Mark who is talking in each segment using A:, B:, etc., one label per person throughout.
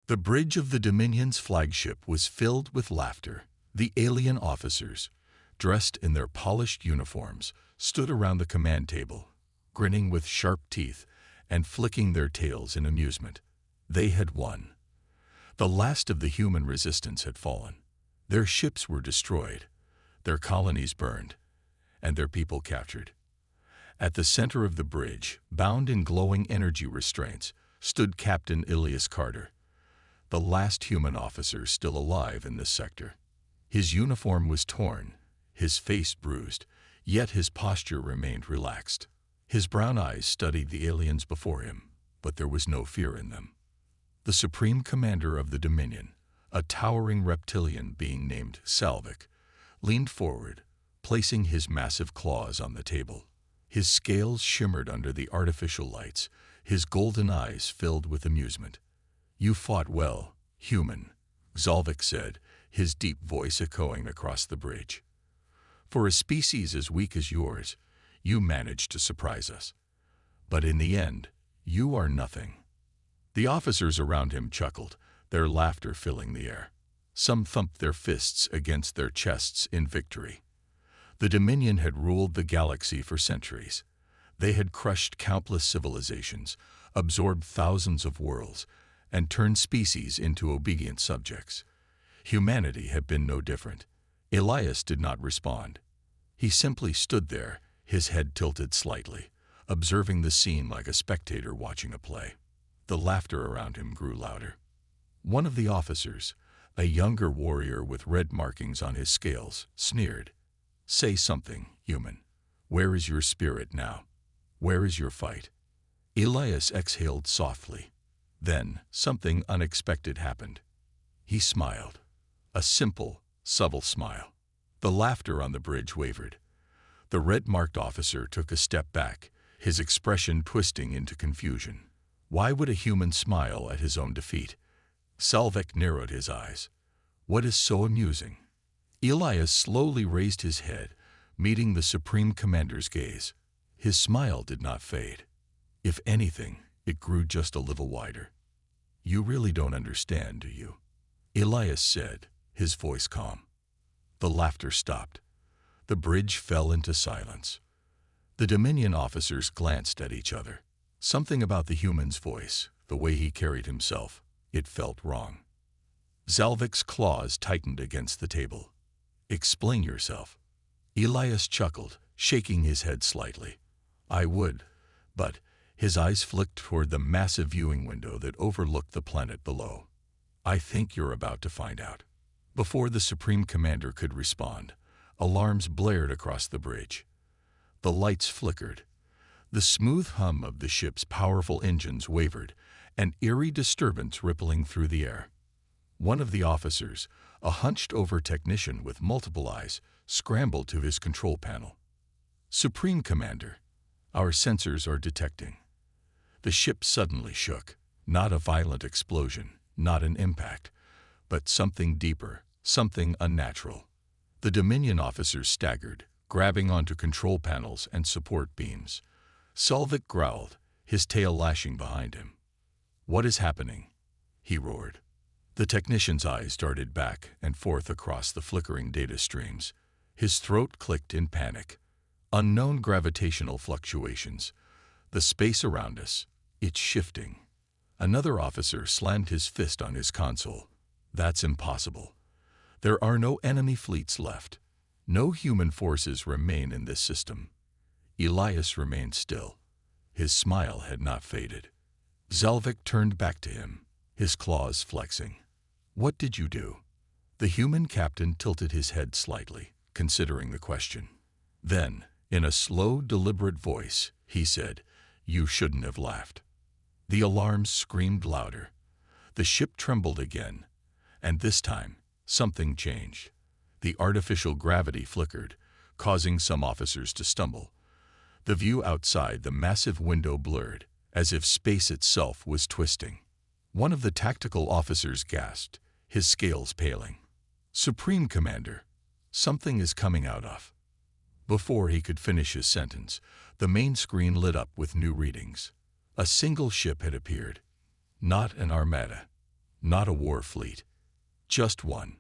A: The bridge of the Dominion's flagship was filled with laughter. The alien officers, dressed in their polished uniforms, stood around the command table, grinning with sharp teeth and flicking their tails in amusement. They had won. The last of the human resistance had fallen. Their ships were destroyed, their colonies burned, and their people captured. At the center of the bridge, bound in glowing energy restraints, stood Captain Ilias Carter, the last human officer still alive in this sector. His uniform was torn, his face bruised, yet his posture remained relaxed. His brown eyes studied the aliens before him, but there was no fear in them. The supreme commander of the Dominion, a towering reptilian being named Salvik, leaned forward, placing his massive claws on the table. His scales shimmered under the artificial lights, his golden eyes filled with amusement. "You fought well, human," Salvik said, his deep voice echoing across the bridge. "For a species as weak as yours, you managed to surprise us. But in the end, you are nothing." The officers around him chuckled, their laughter filling the air. Some thumped their fists against their chests in victory. The Dominion had ruled the galaxy for centuries. They had crushed countless civilizations, absorbed thousands of worlds, and turned species into obedient subjects. Humanity had been no different. Elias did not respond. He simply stood there, his head tilted slightly, observing the scene like a spectator watching a play. The laughter around him grew louder. One of the officers, a younger warrior with red markings on his scales, sneered. "Say something, human. Where is your spirit now? Where is your fight?" Elias exhaled softly. Then something unexpected happened. He smiled. A simple, subtle smile. The laughter on the bridge wavered. The red-marked officer took a step back, his expression twisting into confusion. Why would a human smile at his own defeat? Salvik narrowed his eyes. "What is so amusing?" Elias slowly raised his head, meeting the Supreme Commander's gaze. His smile did not fade. If anything, it grew just a little wider. "You really don't understand, do you?" Elias said, his voice calm. The laughter stopped. The bridge fell into silence. The Dominion officers glanced at each other. Something about the human's voice, the way he carried himself, it felt wrong. Salvik's claws tightened against the table. "Explain yourself." Elias chuckled, shaking his head slightly. "I would, but..." His eyes flicked toward the massive viewing window that overlooked the planet below. "I think you're about to find out." Before the Supreme Commander could respond, alarms blared across the bridge. The lights flickered. The smooth hum of the ship's powerful engines wavered, an eerie disturbance rippling through the air. One of the officers, a hunched-over technician with multiple eyes, scrambled to his control panel. "Supreme Commander, our sensors are detecting." The ship suddenly shook. Not a violent explosion, not an impact, but something deeper, something unnatural. The Dominion officers staggered, grabbing onto control panels and support beams. Salvik growled, his tail lashing behind him. "What is happening?" he roared. The technician's eyes darted back and forth across the flickering data streams. His throat clicked in panic. "Unknown gravitational fluctuations. The space around us, it's shifting." Another officer slammed his fist on his console. "That's impossible. There are no enemy fleets left. No human forces remain in this system." Elias remained still. His smile had not faded. Salvik turned back to him, his claws flexing. "What did you do?" The human captain tilted his head slightly, considering the question. Then, in a slow, deliberate voice, he said, "You shouldn't have laughed." The alarms screamed louder. The ship trembled again, and this time, something changed. The artificial gravity flickered, causing some officers to stumble. The view outside the massive window blurred, as if space itself was twisting. One of the tactical officers gasped, his scales paling. "Supreme Commander, something is coming out of." Before he could finish his sentence, the main screen lit up with new readings. A single ship had appeared. Not an armada. not a war fleet. Just one.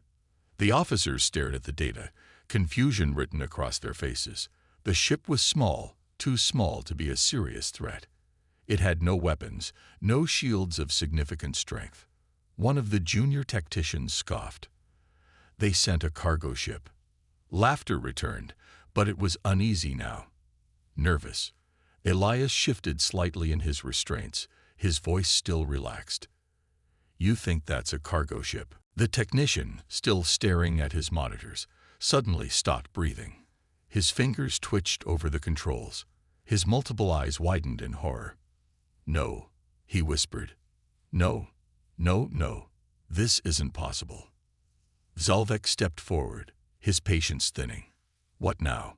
A: The officers stared at the data, confusion written across their faces. The ship was small, too small to be a serious threat. It had no weapons, no shields of significant strength. One of the junior tacticians scoffed. They sent a cargo ship. Laughter returned, but it was uneasy now. Nervous. Elias shifted slightly in his restraints, his voice still relaxed. You think that's a cargo ship? The technician, still staring at his monitors, suddenly stopped breathing. His fingers twitched over the controls. His multiple eyes widened in horror. No, he whispered. No, no, no. This isn't possible. Zalvek stepped forward, his patience thinning. What now?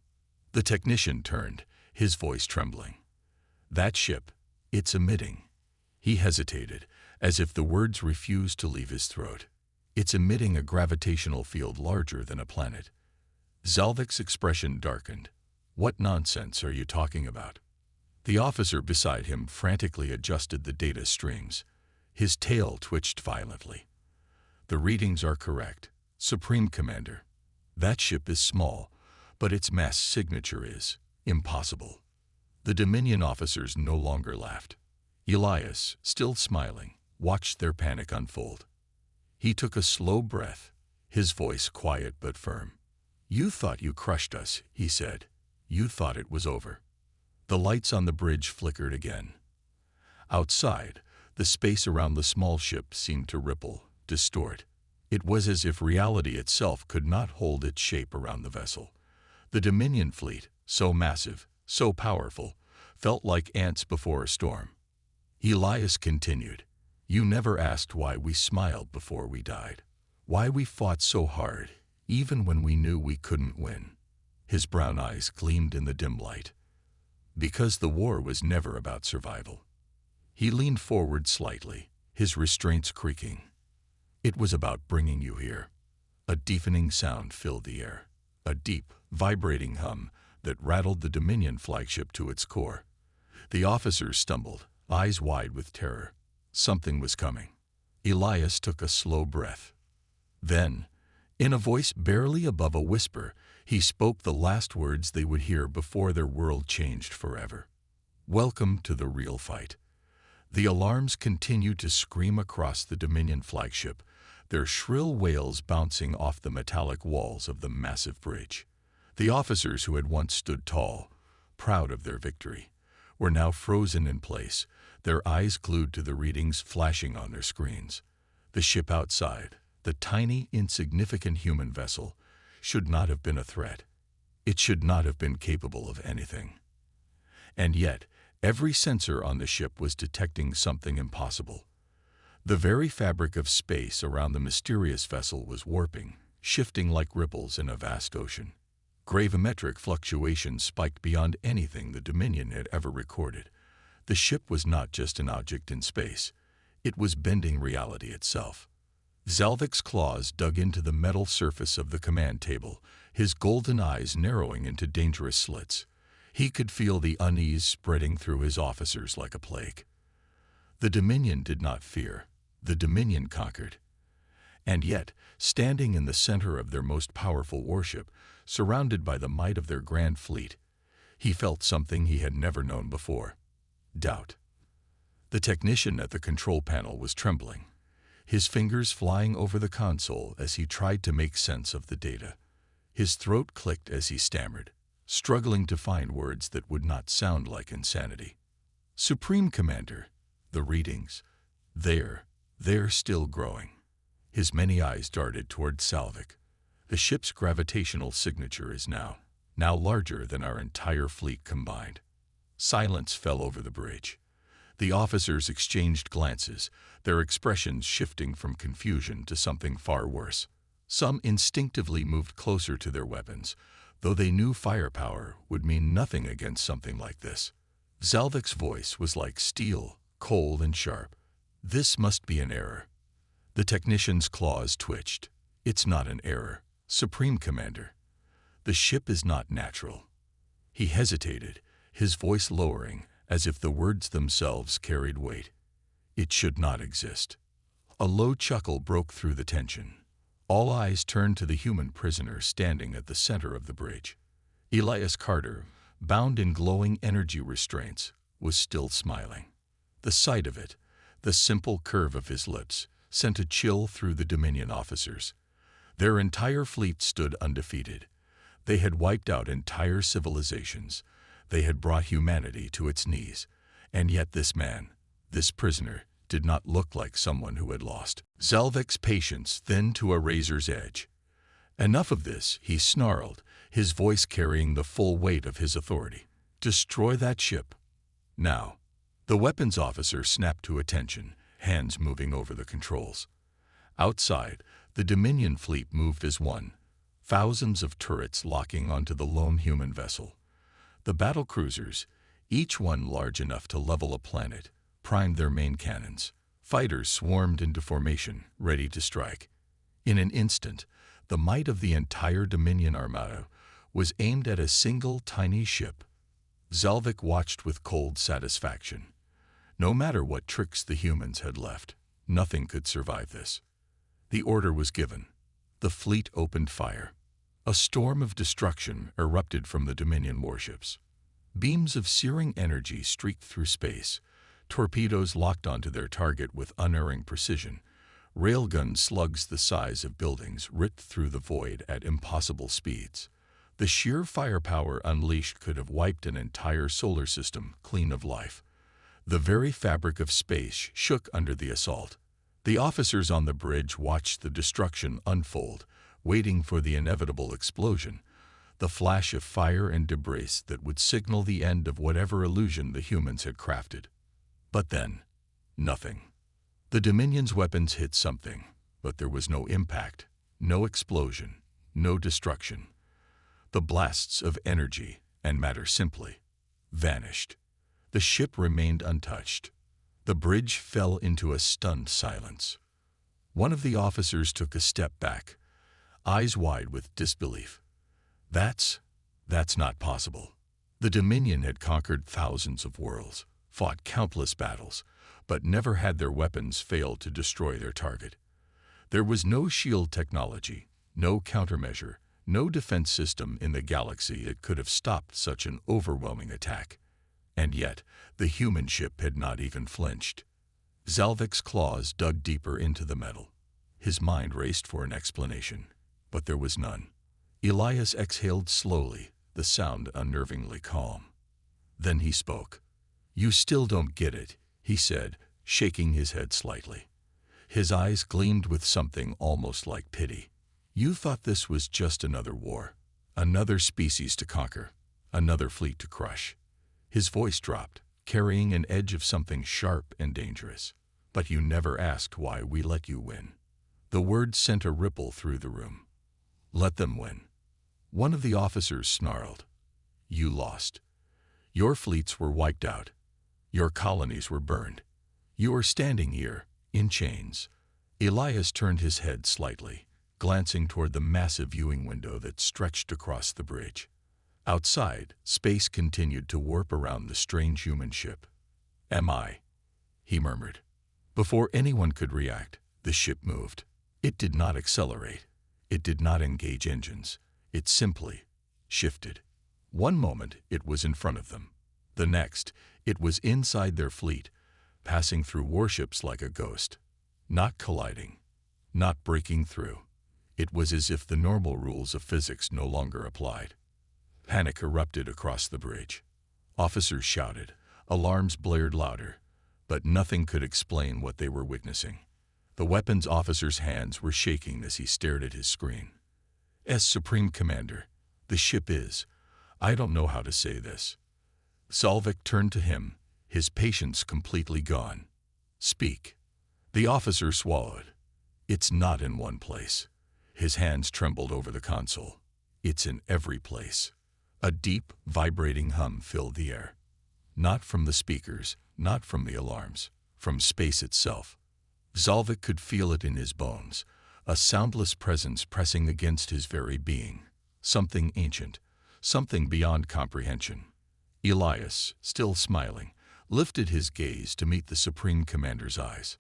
A: The technician turned, his voice trembling. That ship, it's emitting. He hesitated, as if the words refused to leave his throat. It's emitting a gravitational field larger than a planet. Zalvik's expression darkened. What nonsense are you talking about? The officer beside him frantically adjusted the data streams. His tail twitched violently. The readings are correct, Supreme Commander. That ship is small, but its mass signature is impossible. The Dominion officers no longer laughed. Elias, still smiling, watched their panic unfold. He took a slow breath, his voice quiet but firm. You thought you crushed us, he said. You thought it was over. The lights on the bridge flickered again. Outside, the space around the small ship seemed to ripple, distort. It was as if reality itself could not hold its shape around the vessel. The Dominion fleet, so massive, so powerful, felt like ants before a storm. Elias continued, You never asked why we smiled before we died. Why we fought so hard, even when we knew we couldn't win. His brown eyes gleamed in the dim light. Because the war was never about survival. He leaned forward slightly, his restraints creaking. It was about bringing you here. A deafening sound filled the air, a deep, vibrating hum that rattled the Dominion flagship to its core. The officers stumbled, eyes wide with terror. Something was coming. Elias took a slow breath. Then, in a voice barely above a whisper, he spoke the last words they would hear before their world changed forever. Welcome to the real fight. The alarms continued to scream across the Dominion flagship, their shrill wails bouncing off the metallic walls of the massive bridge. The officers who had once stood tall, proud of their victory, were now frozen in place, their eyes glued to the readings flashing on their screens. The ship outside, the tiny, insignificant human vessel, should not have been a threat. It should not have been capable of anything. And yet, every sensor on the ship was detecting something impossible. The very fabric of space around the mysterious vessel was warping, shifting like ripples in a vast ocean. Gravimetric fluctuations spiked beyond anything the Dominion had ever recorded. The ship was not just an object in space. It was bending reality itself. Zalvik's claws dug into the metal surface of the command table, his golden eyes narrowing into dangerous slits. He could feel the unease spreading through his officers like a plague. The Dominion did not fear. The Dominion conquered. And yet, standing in the center of their most powerful warship, surrounded by the might of their grand fleet, he felt something he had never known before. Doubt. The technician at the control panel was trembling, his fingers flying over the console as he tried to make sense of the data. His throat clicked as he stammered, struggling to find words that would not sound like insanity. Supreme Commander, the readings, they're still growing. His many eyes darted toward Salvik. The ship's gravitational signature is now larger than our entire fleet combined. Silence fell over the bridge. The officers exchanged glances, their expressions shifting from confusion to something far worse. Some instinctively moved closer to their weapons, though they knew firepower would mean nothing against something like this. Zalvik's voice was like steel, cold and sharp. This must be an error. The technician's claws twitched. It's not an error, Supreme Commander. The ship is not natural. He hesitated, his voice lowering, as if the words themselves carried weight. It should not exist. A low chuckle broke through the tension. All eyes turned to the human prisoner standing at the center of the bridge. Elias Carter, bound in glowing energy restraints, was still smiling. The sight of it, the simple curve of his lips, sent a chill through the Dominion officers. Their entire fleet stood undefeated. They had wiped out entire civilizations. They had brought humanity to its knees. And yet this man, this prisoner, did not look like someone who had lost. Zalvik's patience thinned to a razor's edge. Enough of this, he snarled, his voice carrying the full weight of his authority. Destroy that ship. Now. The weapons officer snapped to attention, hands moving over the controls. Outside, the Dominion fleet moved as one, thousands of turrets locking onto the lone human vessel. The battle cruisers, each one large enough to level a planet, primed their main cannons. Fighters swarmed into formation, ready to strike. In an instant, the might of the entire Dominion armada was aimed at a single tiny ship. Zalvik watched with cold satisfaction. No matter what tricks the humans had left, nothing could survive this. The order was given. The fleet opened fire. A storm of destruction erupted from the Dominion warships. Beams of searing energy streaked through space. Torpedoes locked onto their target with unerring precision. Railgun slugs the size of buildings ripped through the void at impossible speeds. The sheer firepower unleashed could have wiped an entire solar system clean of life. The very fabric of space shook under the assault. The officers on the bridge watched the destruction unfold, waiting for the inevitable explosion, the flash of fire and debris that would signal the end of whatever illusion the humans had crafted. But then, nothing. The Dominion's weapons hit something, but there was no impact, no explosion, no destruction. The blasts of energy and matter simply vanished. The ship remained untouched. The bridge fell into a stunned silence. One of the officers took a step back, eyes wide with disbelief. That's not possible. The Dominion had conquered thousands of worlds, fought countless battles, but never had their weapons fail to destroy their target. There was no shield technology, no countermeasure, no defense system in the galaxy that could have stopped such an overwhelming attack. And yet, the human ship had not even flinched. Zalvik's claws dug deeper into the metal. His mind raced for an explanation, but there was none. Elias exhaled slowly, the sound unnervingly calm. Then he spoke. "You still don't get it," he said, shaking his head slightly. His eyes gleamed with something almost like pity. "You thought this was just another war, another species to conquer, another fleet to crush." His voice dropped, carrying an edge of something sharp and dangerous. "But you never asked why we let you win." The words sent a ripple through the room. "Let them win." One of the officers snarled. "You lost. Your fleets were wiped out. Your colonies were burned. You are standing here, in chains." Elias turned his head slightly, glancing toward the massive viewing window that stretched across the bridge. Outside, space continued to warp around the strange human ship. "Am I?" he murmured. Before anyone could react, the ship moved. It did not accelerate. It did not engage engines. It simply shifted. One moment, it was in front of them. The next, it was inside their fleet, passing through warships like a ghost. Not colliding, not breaking through. It was as if the normal rules of physics no longer applied. Panic erupted across the bridge. Officers shouted. Alarms blared louder, but nothing could explain what they were witnessing. The weapons officer's hands were shaking as he stared at his screen. "As Supreme Commander, the ship is. I don't know how to say this." Zalvik turned to him, his patience completely gone. "Speak." The officer swallowed. "It's not in one place." His hands trembled over the console. "It's in every place." A deep, vibrating hum filled the air. Not from the speakers, not from the alarms, from space itself. Zalvik could feel it in his bones, a soundless presence pressing against his very being. Something ancient, something beyond comprehension. Elias, still smiling, lifted his gaze to meet the Supreme Commander's eyes.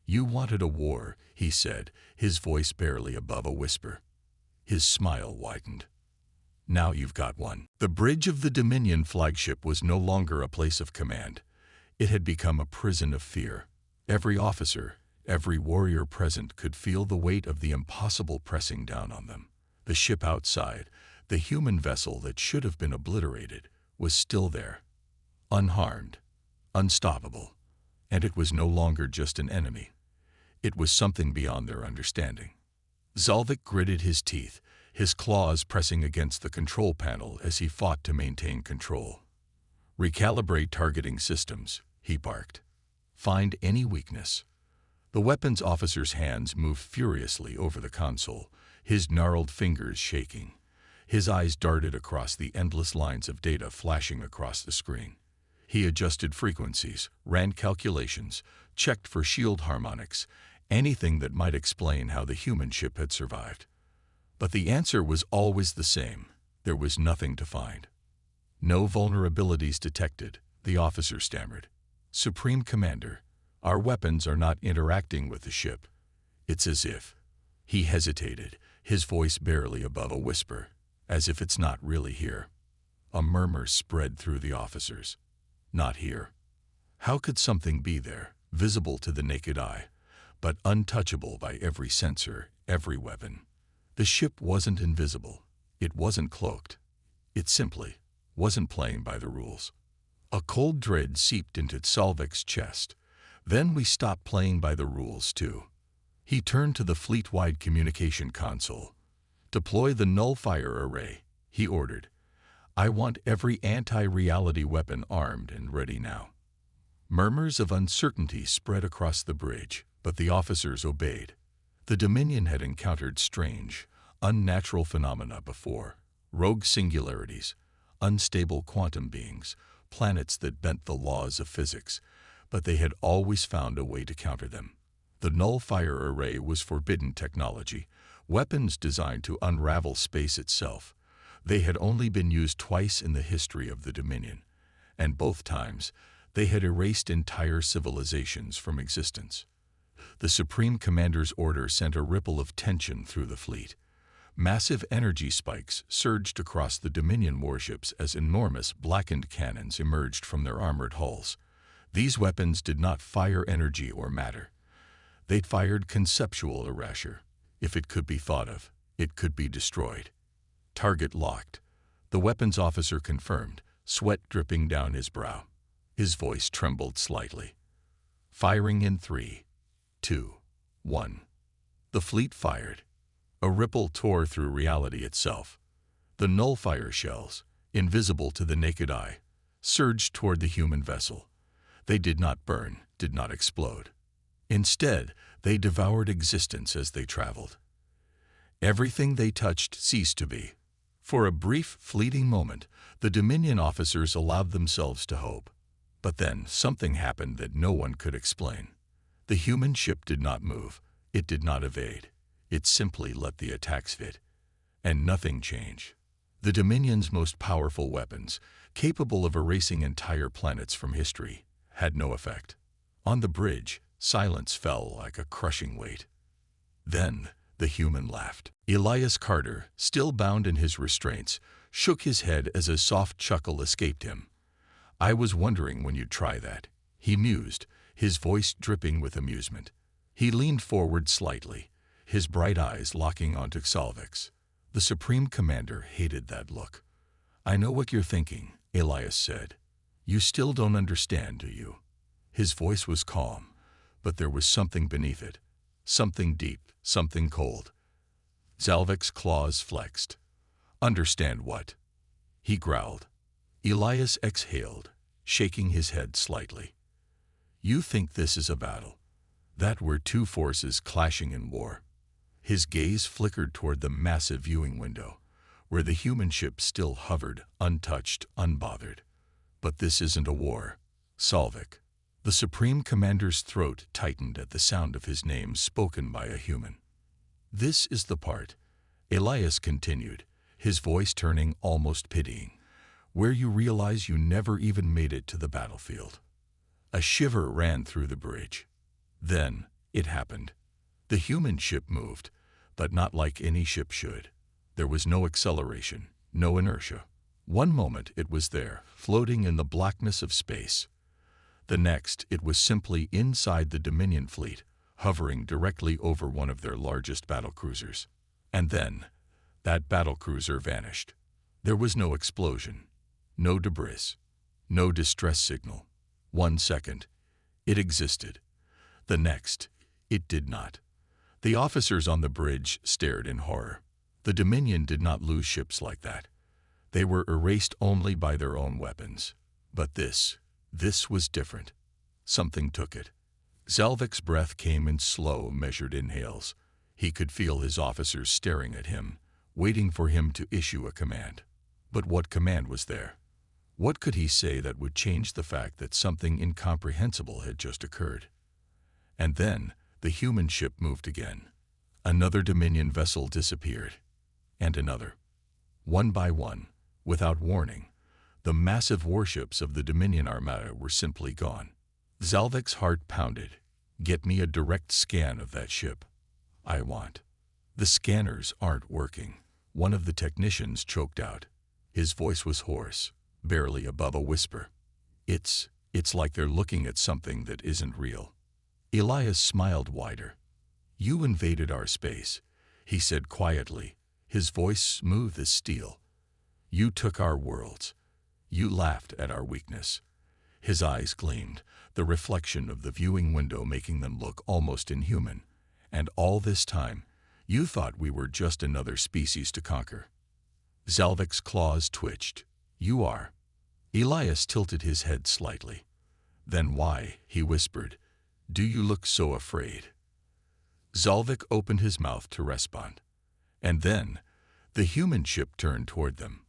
A: "You wanted a war," he said, his voice barely above a whisper. His smile widened. "Now you've got one." The bridge of the Dominion flagship was no longer a place of command. It had become a prison of fear. Every officer, every warrior present could feel the weight of the impossible pressing down on them. The ship outside, the human vessel that should have been obliterated, was still there, unharmed, unstoppable, and it was no longer just an enemy. It was something beyond their understanding. Zalvik gritted his teeth, his claws pressing against the control panel as he fought to maintain control. "Recalibrate targeting systems," he barked. "Find any weakness." The weapons officer's hands moved furiously over the console, his gnarled fingers shaking. His eyes darted across the endless lines of data flashing across the screen. He adjusted frequencies, ran calculations, checked for shield harmonics, anything that might explain how the human ship had survived. But the answer was always the same. There was nothing to find. "No vulnerabilities detected," the officer stammered. "Supreme Commander, our weapons are not interacting with the ship. It's as if—" He hesitated, his voice barely above a whisper. "As if it's not really here." A murmur spread through the officers. Not here. How could something be there, visible to the naked eye, but untouchable by every sensor, every weapon? The ship wasn't invisible. It wasn't cloaked. It simply wasn't playing by the rules. A cold dread seeped into Zalvik's chest. "Then we stop playing by the rules, too." He turned to the fleet-wide communication console. "Deploy the nullfire array," he ordered. "I want every anti-reality weapon armed and ready now." Murmurs of uncertainty spread across the bridge, but the officers obeyed. The Dominion had encountered strange, unnatural phenomena before: rogue singularities, unstable quantum beings, planets that bent the laws of physics, but they had always found a way to counter them. The nullfire array was forbidden technology, weapons designed to unravel space itself. They had only been used twice in the history of the Dominion, and both times they had erased entire civilizations from existence. The Supreme Commander's order sent a ripple of tension through the fleet. Massive energy spikes surged across the Dominion warships as enormous blackened cannons emerged from their armored hulls. These weapons did not fire energy or matter. They fired conceptual erasure. If it could be thought of, it could be destroyed. "Target locked," the weapons officer confirmed, sweat dripping down his brow. His voice trembled slightly. "Firing in 3, 2, 1. The fleet fired. A ripple tore through reality itself. The nullfire shells, invisible to the naked eye, surged toward the human vessel. They did not burn, did not explode. Instead, they devoured existence as they traveled. Everything they touched ceased to be. For a brief, fleeting moment, the Dominion officers allowed themselves to hope. But then something happened that no one could explain. The human ship did not move. It did not evade. It simply let the attacks fit. And nothing changed. The Dominion's most powerful weapons, capable of erasing entire planets from history, had no effect. On the bridge, silence fell like a crushing weight. Then the human laughed. Elias Carter, still bound in his restraints, shook his head as a soft chuckle escaped him. "I was wondering when you'd try that," he mused, his voice dripping with amusement. He leaned forward slightly, his bright eyes locking onto Zalvik's. The Supreme Commander hated that look. "I know what you're thinking," Elias said. "You still don't understand, do you?" His voice was calm, but there was something beneath it. Something deep, something cold. Zalvik's claws flexed. "Understand what?" he growled. Elias exhaled, shaking his head slightly. "You think this is a battle, that we're two forces clashing in war." His gaze flickered toward the massive viewing window, where the human ship still hovered, untouched, unbothered. "But this isn't a war, Zalvik." The Supreme Commander's throat tightened at the sound of his name spoken by a human. "This is the part," Elias continued, his voice turning almost pitying, "where you realize you never even made it to the battlefield." A shiver ran through the bridge. Then It happened. The human ship moved, but not like any ship should. There was no acceleration, no inertia. One moment it was there, floating in the blackness of space. The next, it was simply inside the Dominion fleet, hovering directly over one of their largest battlecruisers. And then, that battlecruiser vanished. There was no explosion, no debris, no distress signal. 1 second, it existed. The next, it did not. The officers on the bridge stared in horror. The Dominion did not lose ships like that. They were erased only by their own weapons. But this was different. Something took it. Zalvik's breath came in slow, measured inhales. He could feel his officers staring at him, waiting for him to issue a command. But what command was there? What could he say that would change the fact that something incomprehensible had just occurred? And then, the human ship moved again. Another Dominion vessel disappeared. And another. One by one, without warning, the massive warships of the Dominion Armada were simply gone. Zalvik's heart pounded. Get me a direct scan of that ship. I want. The scanners aren't working. One of the technicians choked out. His voice was hoarse, barely above a whisper. It's like they're looking at something that isn't real. Elias smiled wider. You invaded our space, he said quietly, his voice smooth as steel. You took our worlds. You laughed at our weakness. His eyes gleamed, the reflection of the viewing window making them look almost inhuman. And all this time, you thought we were just another species to conquer. Zalvik's claws twitched. You are. Elias tilted his head slightly. Then why, he whispered, do you look so afraid? Zalvik opened his mouth to respond. And then, the human ship turned toward them.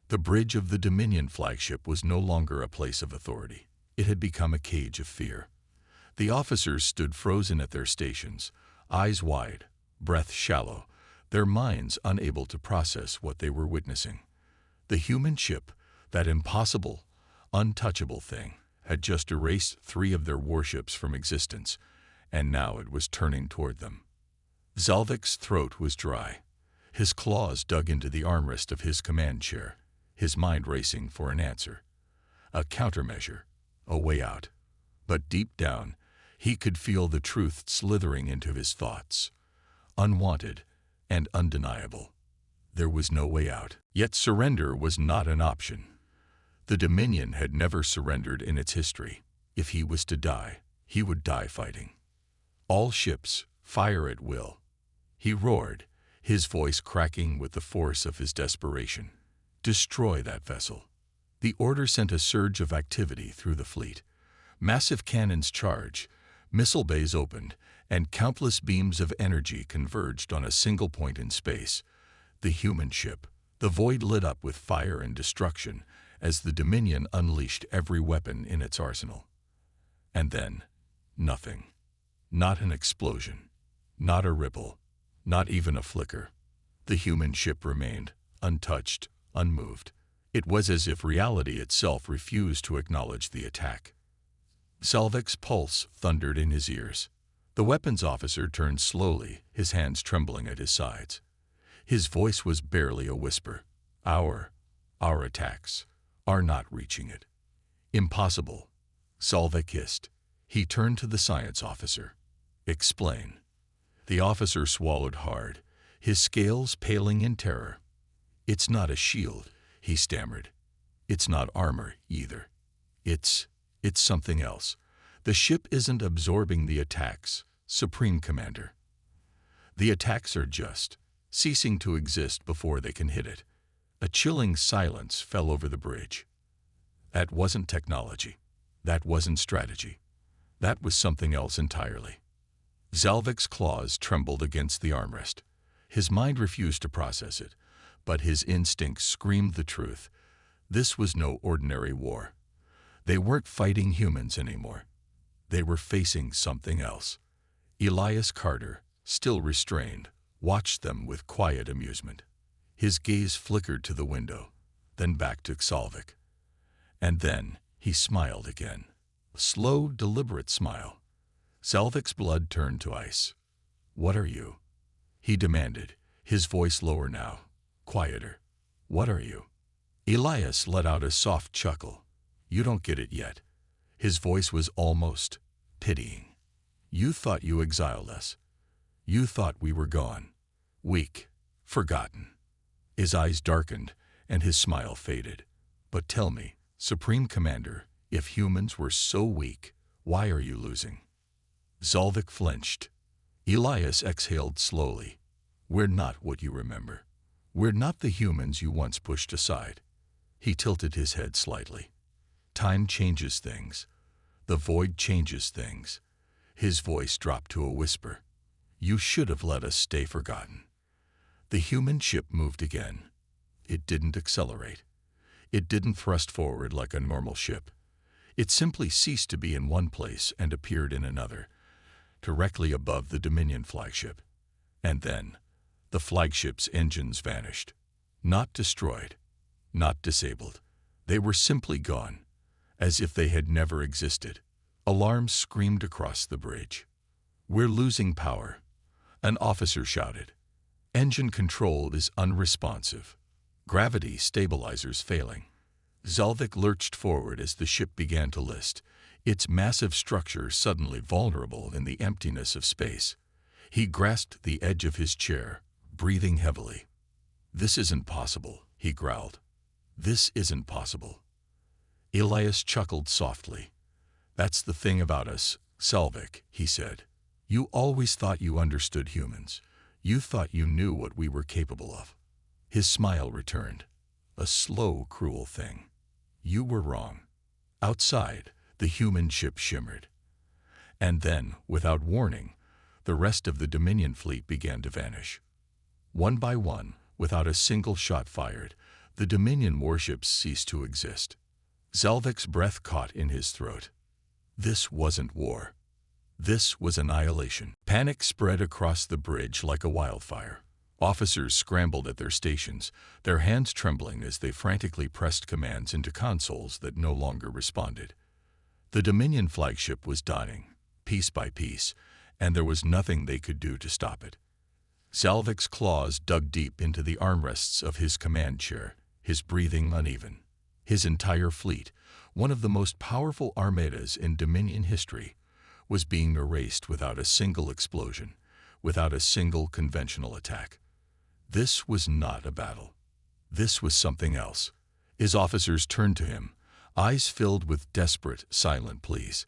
A: The bridge of the Dominion flagship was no longer a place of authority. It had become a cage of fear. The officers stood frozen at their stations, eyes wide, breath shallow, their minds unable to process what they were witnessing. The human ship, that impossible, untouchable thing, had just erased 3 of their warships from existence, and now it was turning toward them. Zalvik's throat was dry. His claws dug into the armrest of his command chair, his mind racing for an answer. A countermeasure, a way out. But deep down, he could feel the truth slithering into his thoughts. Unwanted and undeniable. There was no way out. Yet surrender was not an option. The Dominion had never surrendered in its history. If he was to die, he would die fighting. All ships, fire at will. He roared, his voice cracking with the force of his desperation. Destroy that vessel. The order sent a surge of activity through the fleet. Massive cannons charged, missile bays opened, and countless beams of energy converged on a single point in space, the human ship. The void lit up with fire and destruction as the Dominion unleashed every weapon in its arsenal. And then, nothing. Not an explosion, not a ripple, not even a flicker. The human ship remained, untouched, unmoved. It was as if reality itself refused to acknowledge the attack. Zalvik's pulse thundered in his ears. The weapons officer turned slowly, his hands trembling at his sides. His voice was barely a whisper. Our attacks are not reaching it. Impossible, Zalvik hissed. He turned to the science officer. Explain. The officer swallowed hard, his scales paling in terror. It's not a shield, he stammered. It's not armor, either. It's something else. The ship isn't absorbing the attacks, Supreme Commander. The attacks are just ceasing to exist before they can hit it. A chilling silence fell over the bridge. That wasn't technology. That wasn't strategy. That was something else entirely. Zalvik's claws trembled against the armrest. His mind refused to process it, but his instincts screamed the truth. This was no ordinary war. They weren't fighting humans anymore. They were facing something else. Elias Carter, still restrained, watched them with quiet amusement. His gaze flickered to the window, then back to Zalvik. And then he smiled again. A slow, deliberate smile. Selvic's blood turned to ice. "What are you?" he demanded, his voice lower now, quieter. "What are you?" Elias let out a soft chuckle. "You don't get it yet." His voice was almost pitying. "You thought you exiled us. You thought we were gone. Weak. Forgotten." His eyes darkened, and his smile faded. "But tell me, Supreme Commander, if humans were so weak, why are you losing?" Selvig flinched. Elias exhaled slowly. "We're not what you remember. We're not the humans you once pushed aside." He tilted his head slightly. "Time changes things. The void changes things." His voice dropped to a whisper. "You should have let us stay forgotten." The human ship moved again. It didn't accelerate. It didn't thrust forward like a normal ship. It simply ceased to be in one place and appeared in another, directly above the Dominion flagship. And then, the flagship's engines vanished. Not destroyed, not disabled. They were simply gone, as if they had never existed. Alarms screamed across the bridge. "We're losing power," an officer shouted. "Engine control is unresponsive. Gravity stabilizers failing." Selvig lurched forward as the ship began to list, its massive structure suddenly vulnerable in the emptiness of space. He grasped the edge of his chair, breathing heavily. "This isn't possible," he growled. "This isn't possible." Elias chuckled softly. "That's the thing about us, Selvig," he said. "You always thought you understood humans. You thought you knew what we were capable of." His smile returned. "A slow, cruel thing. You were wrong." Outside, the human ship shimmered. And then, without warning, the rest of the Dominion fleet began to vanish. One by one, without a single shot fired, the Dominion warships ceased to exist. Selvig's breath caught in his throat. This wasn't war. This was annihilation. Panic spread across the bridge like a wildfire. Officers scrambled at their stations, their hands trembling as they frantically pressed commands into consoles that no longer responded. The Dominion flagship was dying, piece by piece, and there was nothing they could do to stop it. Selvig's claws dug deep into the armrests of his command chair, his breathing uneven. His entire fleet, one of the most powerful armadas in Dominion history, was being erased without a single explosion, without a single conventional attack. This was not a battle. This was something else. His officers turned to him, eyes filled with desperate, silent pleas.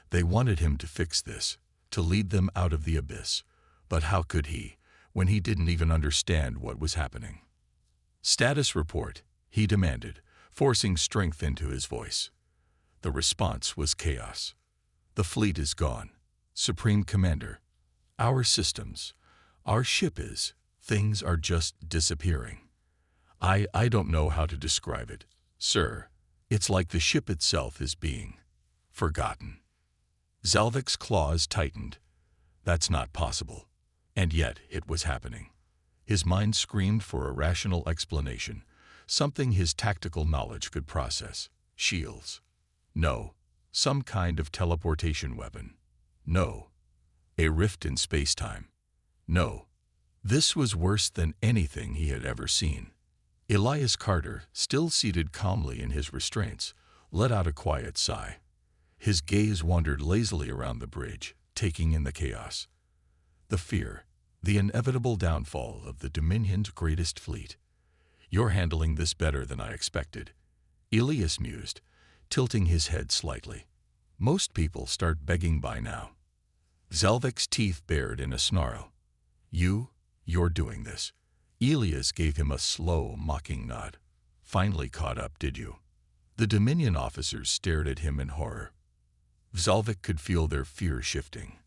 A: They wanted him to fix this, to lead them out of the abyss. But how could he, when he didn't even understand what was happening? "Status report," he demanded, forcing strength into his voice. The response was chaos. "The fleet is gone. Supreme Commander. Our systems, our ship is, things are just disappearing. I don't know how to describe it, sir. It's like the ship itself is being forgotten." Selvig's claws tightened. That's not possible. And yet it was happening. His mind screamed for a rational explanation, something his tactical knowledge could process. Shields. No. Some kind of teleportation weapon. No. A rift in space-time. No. This was worse than anything he had ever seen. Elias Carter, still seated calmly in his restraints, let out a quiet sigh. His gaze wandered lazily around the bridge, taking in the chaos. The fear, the inevitable downfall of the Dominion's greatest fleet. "You're handling this better than I expected," Elias mused, tilting his head slightly. "Most people start begging by now." Selvig's teeth bared in a snarl. You're doing this." Elias gave him a slow, mocking nod. "Finally caught up, did you?" The Dominion officers stared at him in horror. Selvig could feel their fear shifting,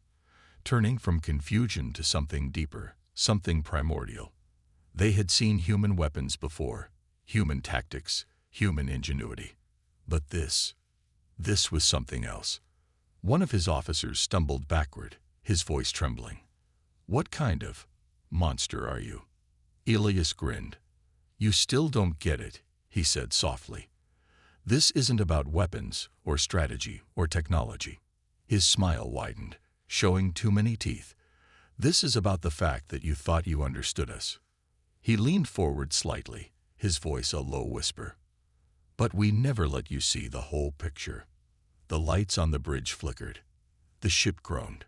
A: turning from confusion to something deeper, something primordial. They had seen human weapons before, human tactics, human ingenuity. But this was something else. One of his officers stumbled backward, his voice trembling. "What kind of monster are you?" Elias grinned. "You still don't get it," he said softly. "This isn't about weapons or strategy or technology." His smile widened, showing too many teeth. This is about the fact that you thought you understood us. He leaned forward slightly, his voice a low whisper. But we never let you see the whole picture. The lights on the bridge flickered. The ship groaned.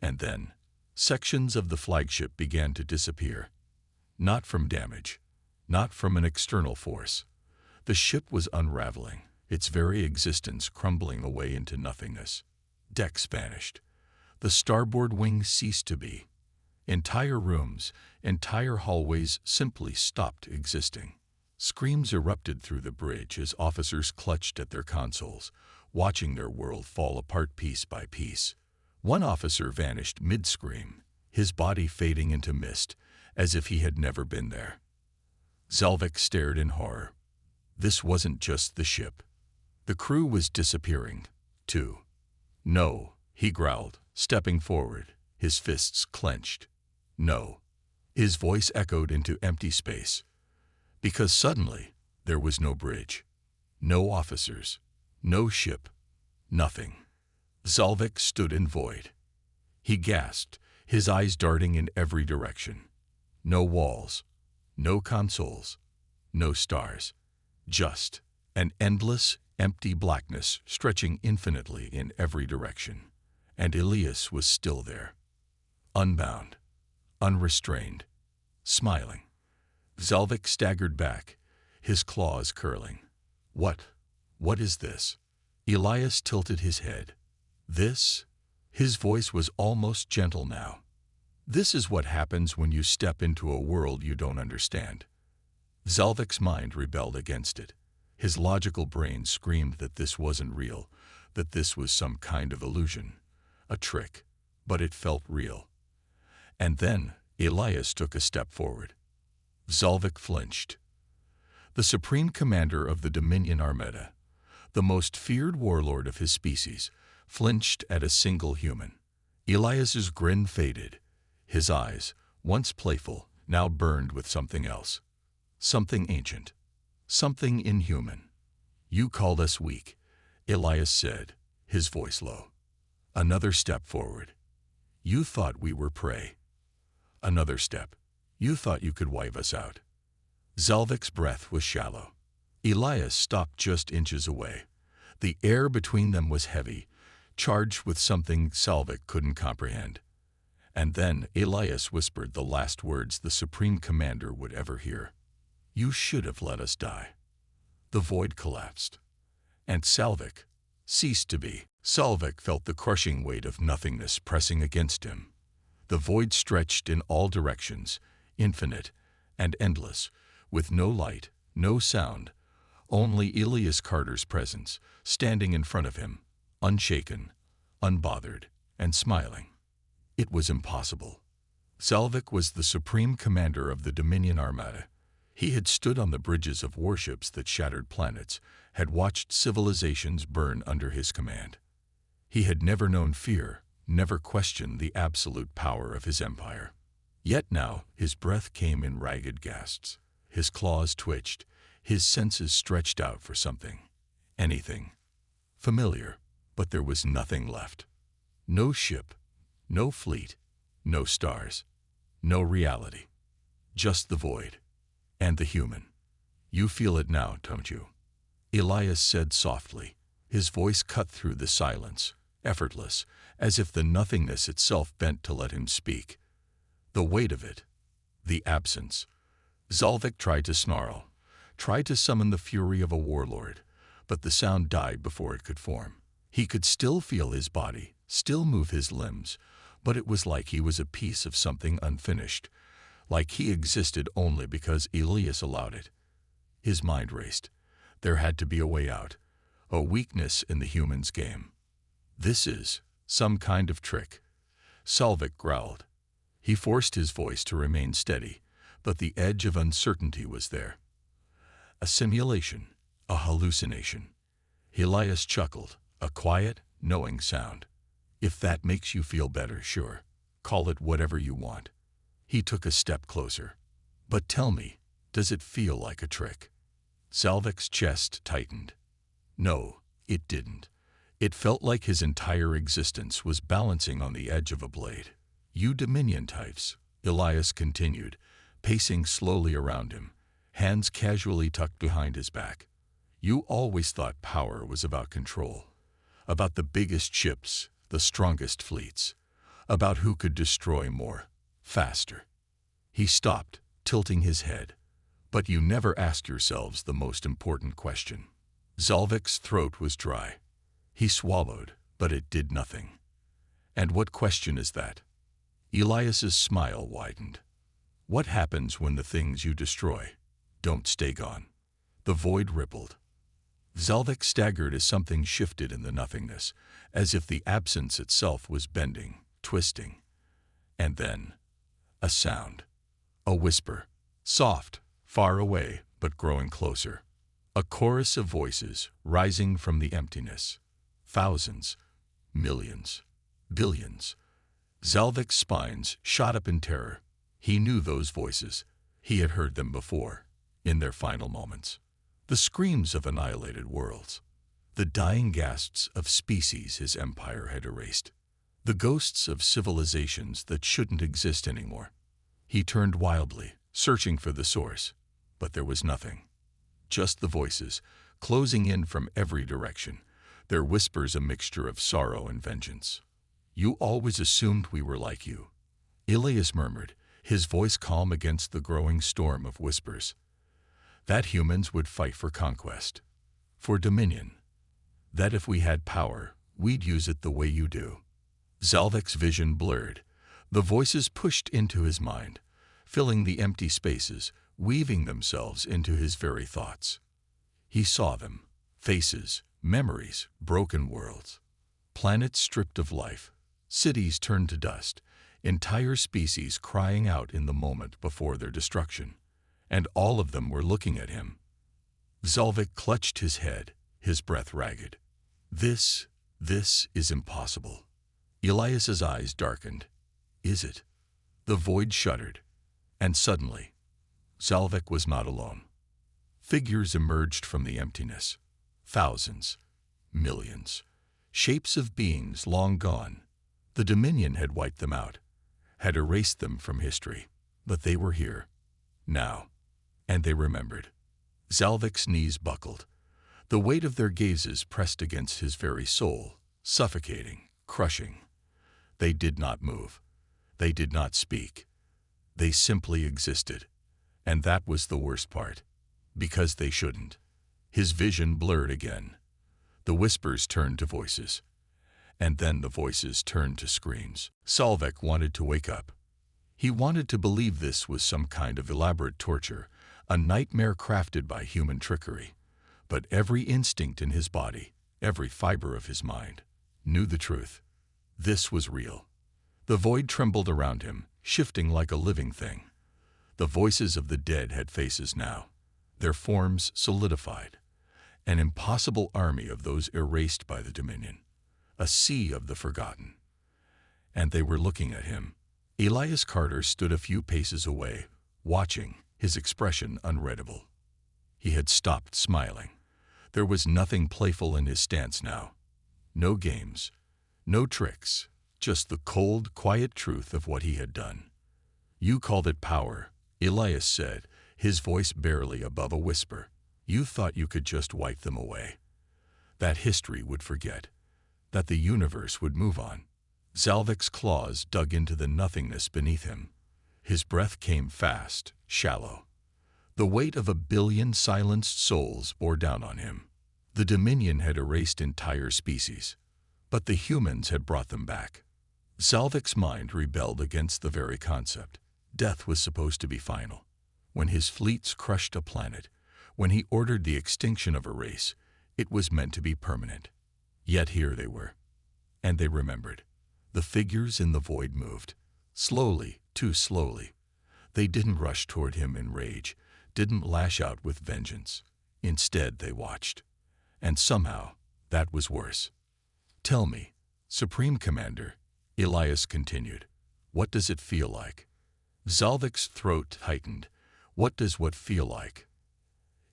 A: And then, sections of the flagship began to disappear. Not from damage, not from an external force. The ship was unraveling, its very existence crumbling away into nothingness. Decks vanished. The starboard wing ceased to be. Entire rooms, entire hallways simply stopped existing. Screams erupted through the bridge as officers clutched at their consoles, watching their world fall apart piece by piece. One officer vanished mid-scream, his body fading into mist, as if he had never been there. Selvik stared in horror. This wasn't just the ship. The crew was disappearing, too. No, he growled, stepping forward, his fists clenched. No. His voice echoed into empty space. Because suddenly, there was no bridge. No officers. No ship. Nothing. Selvik stood in void. He gasped, his eyes darting in every direction. No walls. No consoles. No stars. Just an endless, empty blackness stretching infinitely in every direction. And Elias was still there. Unbound. Unrestrained. Smiling. Selvik staggered back, his claws curling. What is this? Elias tilted his head. This? His voice was almost gentle now. This is what happens when you step into a world you don't understand. Zelvik's mind rebelled against it. His logical brain screamed that this wasn't real, that this was some kind of illusion, a trick, but it felt real. And then Elias took a step forward. Selvik flinched. The supreme commander of the Dominion Armada, the most feared warlord of his species, flinched at a single human. Elias's grin faded. His eyes, once playful, now burned with something else. Something ancient. Something inhuman. You called us weak, Elias said, his voice low. Another step forward. You thought we were prey. Another step. You thought you could wipe us out. Zelvik's breath was shallow. Elias stopped just inches away. The air between them was heavy, charged with something Selvik couldn't comprehend. And then Elias whispered the last words the Supreme Commander would ever hear. You should have let us die. The void collapsed. And Selvik ceased to be. Selvik felt the crushing weight of nothingness pressing against him. The void stretched in all directions, infinite and endless, with no light, no sound, only Elias Carter's presence, standing in front of him, unshaken, unbothered, and smiling. It was impossible. Selvik was the supreme commander of the Dominion Armada. He had stood on the bridges of warships that shattered planets, had watched civilizations burn under his command. He had never known fear, never questioned the absolute power of his empire. Yet now his breath came in ragged gasps. His claws twitched, his senses stretched out for something. Anything. Familiar, but there was nothing left. No ship, no fleet, no stars, no reality. Just the void. And the human. You feel it now, don't you? Elias said softly, his voice cut through the silence, effortless, as if the nothingness itself bent to let him speak. The weight of it. The absence. Selvik tried to snarl, tried to summon the fury of a warlord, but the sound died before it could form. He could still feel his body, still move his limbs, but it was like he was a piece of something unfinished, like he existed only because Elias allowed it. His mind raced. There had to be a way out, a weakness in the human's game. This is some kind of trick. Selvik growled. He forced his voice to remain steady, but the edge of uncertainty was there. A simulation, a hallucination. Elias chuckled, a quiet, knowing sound. If that makes you feel better, sure. Call it whatever you want. He took a step closer. But tell me, does it feel like a trick? Selvik's chest tightened. No, it didn't. It felt like his entire existence was balancing on the edge of a blade. "You Dominion types," Elias continued, pacing slowly around him, hands casually tucked behind his back. "You always thought power was about control, about the biggest ships, the strongest fleets, about who could destroy more, faster." He stopped, tilting his head. "But you never asked yourselves the most important question." Zalvik's throat was dry. He swallowed, but it did nothing. "And what question is that?" Elias's smile widened. "What happens when the things you destroy don't stay gone?" The void rippled. Zalvik staggered as something shifted in the nothingness, as if the absence itself was bending, twisting. And then, a sound. A whisper. Soft, far away, but growing closer. A chorus of voices rising from the emptiness. Thousands, millions, billions. Zalvik's spines shot up in terror. He knew those voices. He had heard them before, in their final moments. The screams of annihilated worlds. The dying gasps of species his empire had erased. The ghosts of civilizations that shouldn't exist anymore. He turned wildly, searching for the source, but there was nothing. Just the voices, closing in from every direction, their whispers a mixture of sorrow and vengeance. "You always assumed we were like you," Elias murmured, his voice calm against the growing storm of whispers. "That humans would fight for conquest, for dominion. That if we had power, we'd use it the way you do." Zalvik's vision blurred. The voices pushed into his mind, filling the empty spaces, weaving themselves into his very thoughts. He saw them, faces, memories, broken worlds. Planets stripped of life, cities turned to dust, entire species crying out in the moment before their destruction. And all of them were looking at him. Zalvik clutched his head, his breath ragged. This is impossible." Elias's eyes darkened. "Is it?" The void shuddered. And suddenly, Zalvik was not alone. Figures emerged from the emptiness. Thousands, millions, shapes of beings long gone. The Dominion had wiped them out, had erased them from history, but they were here, now, and they remembered. Zalvik's knees buckled. The weight of their gazes pressed against his very soul, suffocating, crushing. They did not move. They did not speak. They simply existed. And that was the worst part, because they shouldn't. His vision blurred again. The whispers turned to voices. And then the voices turned to screams. Zalvik wanted to wake up. He wanted to believe this was some kind of elaborate torture, a nightmare crafted by human trickery. But every instinct in his body, every fiber of his mind, knew the truth. This was real. The void trembled around him, shifting like a living thing. The voices of the dead had faces now, their forms solidified. An impossible army of those erased by the Dominion. A sea of the forgotten. And they were looking at him. Elias Carter stood a few paces away, watching, his expression unreadable. He had stopped smiling. There was nothing playful in his stance now. No games, no tricks, just the cold, quiet truth of what he had done. "You called it power," Elias said, his voice barely above a whisper. "You thought you could just wipe them away. That history would forget. That the universe would move on." Zalvik's claws dug into the nothingness beneath him. His breath came fast, shallow. The weight of 1,000,000,000 silenced souls bore down on him. The Dominion had erased entire species, but the humans had brought them back. Zalvik's mind rebelled against the very concept. Death was supposed to be final. When his fleets crushed a planet, when he ordered the extinction of a race, it was meant to be permanent. Yet here they were. And they remembered. The figures in the void moved. Slowly, too slowly. They didn't rush toward him in rage, didn't lash out with vengeance. Instead, they watched. And somehow, that was worse. "Tell me, Supreme Commander," Elias continued, "what does it feel like?" Zalvik's throat tightened. What does what feel like?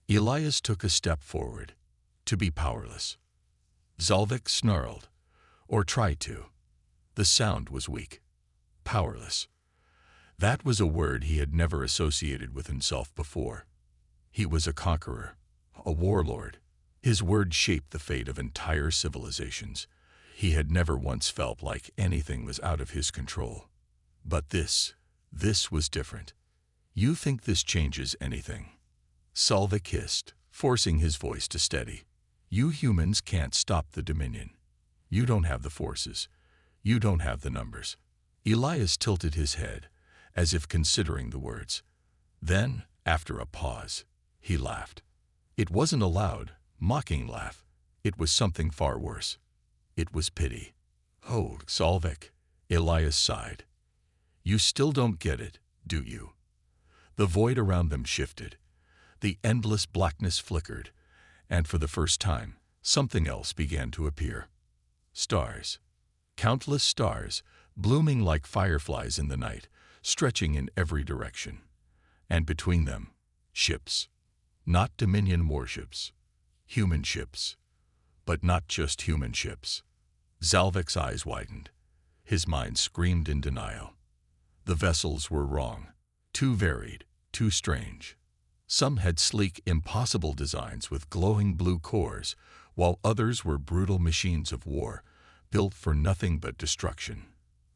A: Elias took a step forward. To be powerless. Zalvik snarled, or tried to. The sound was weak, powerless. That was a word he had never associated with himself before. He was a conqueror, a warlord. His words shaped the fate of entire civilizations. He had never once felt like anything was out of his control. But this was different. You think this changes anything? Zalvik hissed, forcing his voice to steady. You humans can't stop the Dominion. You don't have the forces. You don't have the numbers. Elias tilted his head, as if considering the words. Then, after a pause, he laughed. It wasn't a loud, mocking laugh. It was something far worse. It was pity. Oh, Zalvik, Elias sighed. You still don't get it, do you? The void around them shifted. The endless blackness flickered, and for the first time, something else began to appear. Stars. Countless stars, blooming like fireflies in the night, stretching in every direction. And between them, ships. Not Dominion warships. Human ships. But not just human ships. Zalvik's eyes widened. His mind screamed in denial. The vessels were wrong. Too varied, too strange. Some had sleek, impossible designs with glowing blue cores, while others were brutal machines of war, built for nothing but destruction.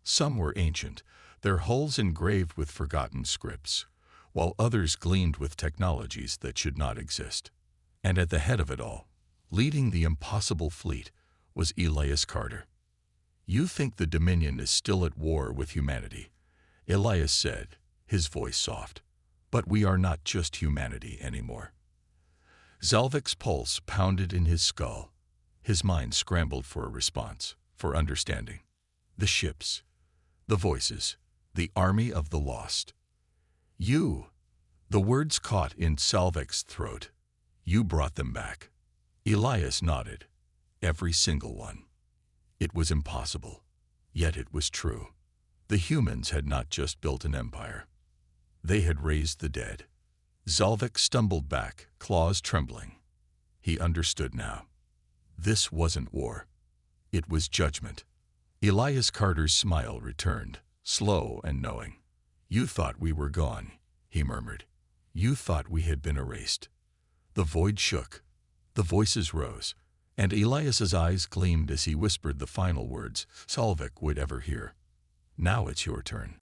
A: Some were ancient, their hulls engraved with forgotten scripts, while others gleamed with technologies that should not exist. And at the head of it all, leading the impossible fleet, was Elias Carter. You think the Dominion is still at war with humanity, Elias said, his voice soft. But we are not just humanity anymore. Zalvik's pulse pounded in his skull. His mind scrambled for a response, for understanding. The ships, the voices, the army of the lost. You, the words caught in Zalvik's throat. You brought them back. Elias nodded. Every single one. It was impossible, yet it was true. The humans had not just built an empire. They had raised the dead. Zalvik stumbled back, claws trembling. He understood now. This wasn't war. It was judgment. Elias Carter's smile returned, slow and knowing. You thought we were gone, he murmured. You thought we had been erased. The void shook. The voices rose, and Elias's eyes gleamed as he whispered the final words Zalvik would ever hear. Now it's your turn.